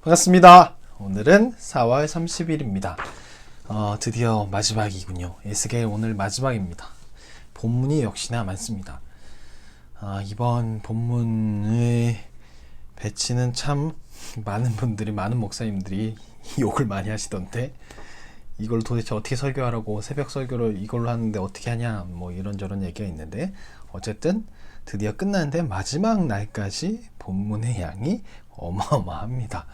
반갑습니다. 오늘은 4월 30일입니다. 드디어 마지막이군요. 에스겔 오늘 마지막입니다. 본문이 역시나 많습니다. 이번 본문의 배치는 참 많은 분들이, 많은 목사님들이 욕을 많이 하시던데, 이걸 도대체 어떻게 설교하라고, 새벽 설교를 이걸로 하는데 어떻게 하냐, 뭐 이런저런 얘기가 있는데, 어쨌든 드디어 끝나는데 마지막 날까지 본문의 양이 어마어마합니다.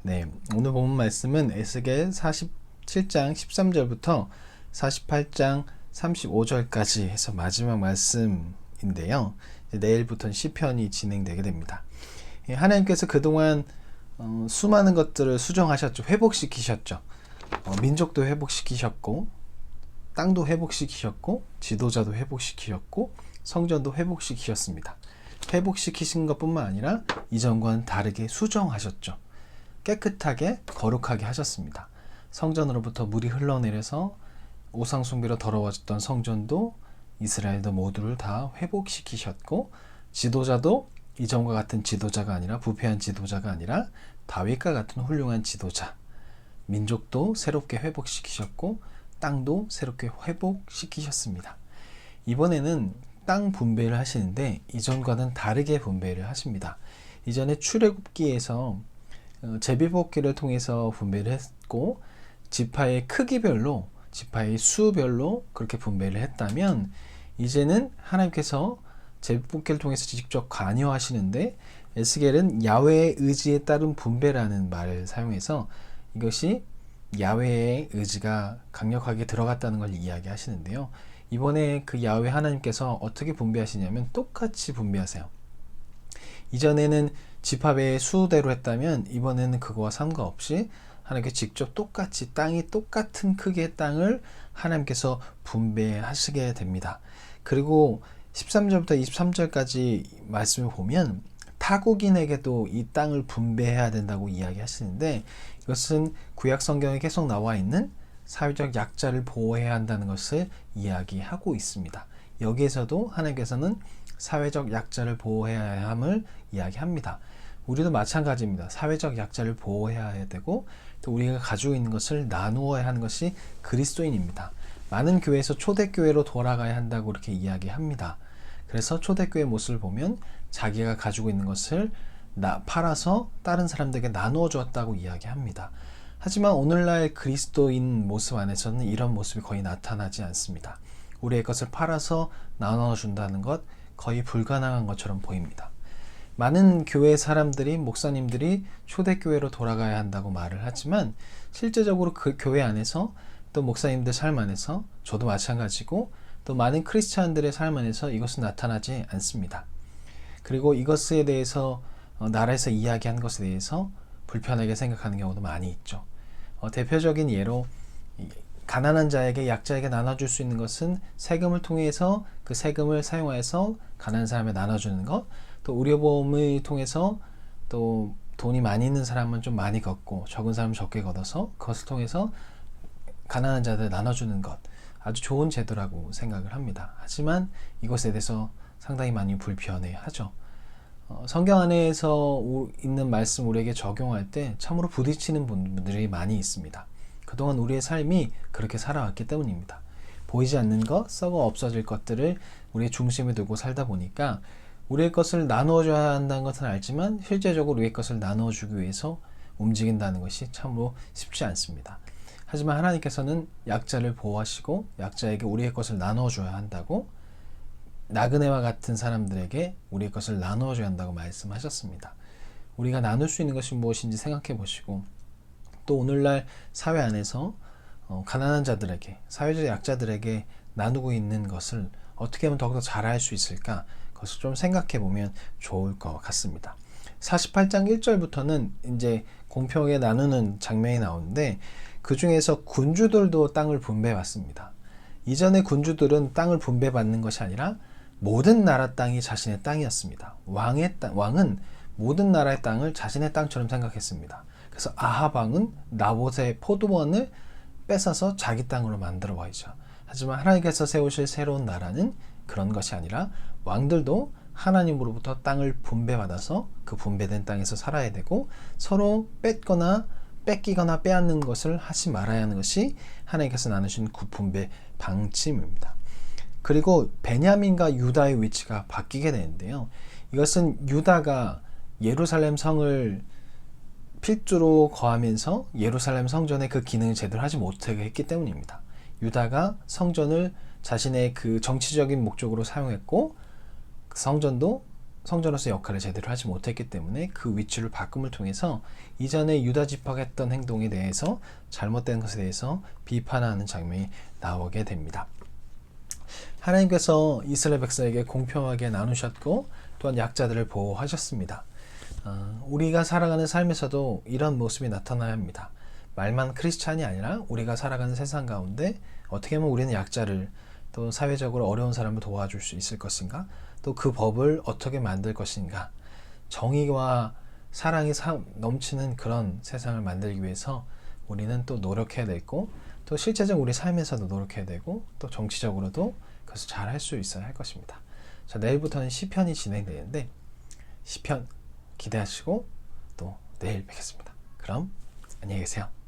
네, 오늘 본문 말씀은 에스겔 47장 13절부터 48장 35절까지 해서 마지막 말씀인데요. 내일부터는 시편이 진행되게 됩니다. 하나님께서 그동안 수많은 것들을 수정하셨죠. 회복시키셨죠. 민족도 회복시키셨고, 땅도 회복시키셨고, 지도자도 회복시키셨고, 성전도 회복시키셨습니다. 회복시키신 것뿐만 아니라 이전과는 다르게 수정하셨죠. 깨끗하게 거룩하게 하셨습니다. 성전으로부터 물이 흘러내려서 우상 숭배로 더러워졌던 성전도 이스라엘도 모두를 다 회복시키셨고, 지도자도 이전과 같은 지도자가 아니라, 부패한 지도자가 아니라 다윗과 같은 훌륭한 지도자, 민족도 새롭게 회복시키셨고, 땅도 새롭게 회복시키셨습니다. 이번에는 땅 분배를 하시는데 이전과는 다르게 분배를 하십니다. 이전에 출애굽기에서 제비뽑기를 통해서 분배를 했고, 지파의 크기별로, 지파의 수별로 그렇게 분배를 했다면, 이제는 하나님께서 제비뽑기를 통해서 직접 관여하시는데, 에스겔은 야훼의 의지에 따른 분배라는 말을 사용해서 이것이 야훼의 의지가 강력하게 들어갔다는 걸 이야기하시는데요. 이번에 그 야훼 하나님께서 어떻게 분배하시냐면 똑같이 분배하세요. 이전에는 지파의 수대로 했다면 이번에는 그거와 상관없이 하나님께 직접 똑같이, 땅이 똑같은 크기의 땅을 하나님께서 분배하시게 됩니다. 그리고 13절부터 23절까지 말씀을 보면 타국인에게도 이 땅을 분배해야 된다고 이야기하시는데, 이것은 구약 성경에 계속 나와 있는 사회적 약자를 보호해야 한다는 것을 이야기하고 있습니다. 여기에서도 하나님께서는 사회적 약자를 보호해야 함을 이야기합니다. 우리도 마찬가지입니다. 사회적 약자를 보호해야 되고, 또 우리가 가지고 있는 것을 나누어야 하는 것이 그리스도인입니다. 많은 교회에서 초대교회로 돌아가야 한다고 이렇게 이야기합니다. 그래서 초대교회 모습을 보면 자기가 가지고 있는 것을 팔아서 다른 사람들에게 나누어 주었다고 이야기합니다. 하지만 오늘날 그리스도인 모습 안에서는 이런 모습이 거의 나타나지 않습니다. 우리의 것을 팔아서 나눠준다는 것 거의 불가능한 것처럼 보입니다. 많은 교회 사람들이, 목사님들이 초대교회로 돌아가야 한다고 말을 하지만, 실제적으로 그 교회 안에서, 또 목사님들 삶 안에서, 저도 마찬가지고 또 많은 크리스찬들의 삶 안에서 이것은 나타나지 않습니다. 그리고 이것에 대해서 나라에서 이야기한 것에 대해서 불편하게 생각하는 경우도 많이 있죠. 대표적인 예로 가난한 자에게, 약자에게 나눠줄 수 있는 것은 세금을 통해서 그 세금을 사용해서 가난한 사람에 나눠주는 것, 또 의료보험을 통해서 또 돈이 많이 있는 사람은 좀 많이 걷고 적은 사람은 적게 걷어서 그것을 통해서 가난한 자들 나눠주는 것, 아주 좋은 제도라고 생각을 합니다. 하지만 이것에 대해서 상당히 많이 불편해하죠. 성경 안에서 있는 말씀 우리에게 적용할 때 참으로 부딪히는 분들이 많이 있습니다. 그동안 우리의 삶이 그렇게 살아왔기 때문입니다. 보이지 않는 것, 썩어 없어질 것들을 우리의 중심에 두고 살다 보니까 우리의 것을 나누어줘야 한다는 것은 알지만 실제적으로 우리의 것을 나누어주기 위해서 움직인다는 것이 참으로 쉽지 않습니다. 하지만 하나님께서는 약자를 보호하시고 약자에게 우리의 것을 나누어줘야 한다고, 나그네와 같은 사람들에게 우리의 것을 나누어줘야 한다고 말씀하셨습니다. 우리가 나눌 수 있는 것이 무엇인지 생각해 보시고, 또 오늘날 사회 안에서 가난한 자들에게, 사회적 약자들에게 나누고 있는 것을 어떻게 하면 더욱더 잘할 수 있을까, 그것을 좀 생각해 보면 좋을 것 같습니다. 48장 1절부터는 이제 공평하게 나누는 장면이 나오는데, 그 중에서 군주들도 땅을 분배받습니다. 이전의 군주들은 땅을 분배받는 것이 아니라 모든 나라 땅이 자신의 땅이었습니다. 왕은 모든 나라의 땅을 자신의 땅처럼 생각했습니다. 그래서 아합 왕은 나봇의 포도원을 뺏어서 자기 땅으로 만들어 와야죠. 하지만 하나님께서 세우실 새로운 나라는 그런 것이 아니라 왕들도 하나님으로부터 땅을 분배받아서 그 분배된 땅에서 살아야 되고, 서로 뺏기거나 빼앗는 것을 하지 말아야 하는 것이 하나님께서 나누신 구분배 방침입니다. 그리고 베냐민과 유다의 위치가 바뀌게 되는데요. 이것은 유다가 예루살렘 성을 필두로 거하면서 예루살렘 성전의 그 기능을 제대로 하지 못하게 했기 때문입니다. 유다가 성전을 자신의 그 정치적인 목적으로 사용했고, 성전으로서 역할을 제대로 하지 못했기 때문에 그 위치를 바꿈을 통해서 이전에 유다 지파가 했던 행동에 대해서, 잘못된 것에 대해서 비판하는 장면이 나오게 됩니다. 하나님께서 이스라엘 백성에게 공평하게 나누셨고, 또한 약자들을 보호하셨습니다. 우리가 살아가는 삶에서도 이런 모습이 나타나야 합니다. 말만 크리스찬이 아니라 우리가 살아가는 세상 가운데 어떻게 하면 우리는 약자를, 또 사회적으로 어려운 사람을 도와줄 수 있을 것인가, 또 그 법을 어떻게 만들 것인가, 정의와 사랑이 넘치는 그런 세상을 만들기 위해서 우리는 또 노력해야 되고, 또 실제적으로 우리 삶에서도 노력해야 되고, 또 정치적으로도 그것을 잘 할 수 있어야 할 것입니다. 자, 내일부터는 시편이 진행되는데 시편 기대하시고 또 내일 뵙겠습니다. 그럼 안녕히 계세요.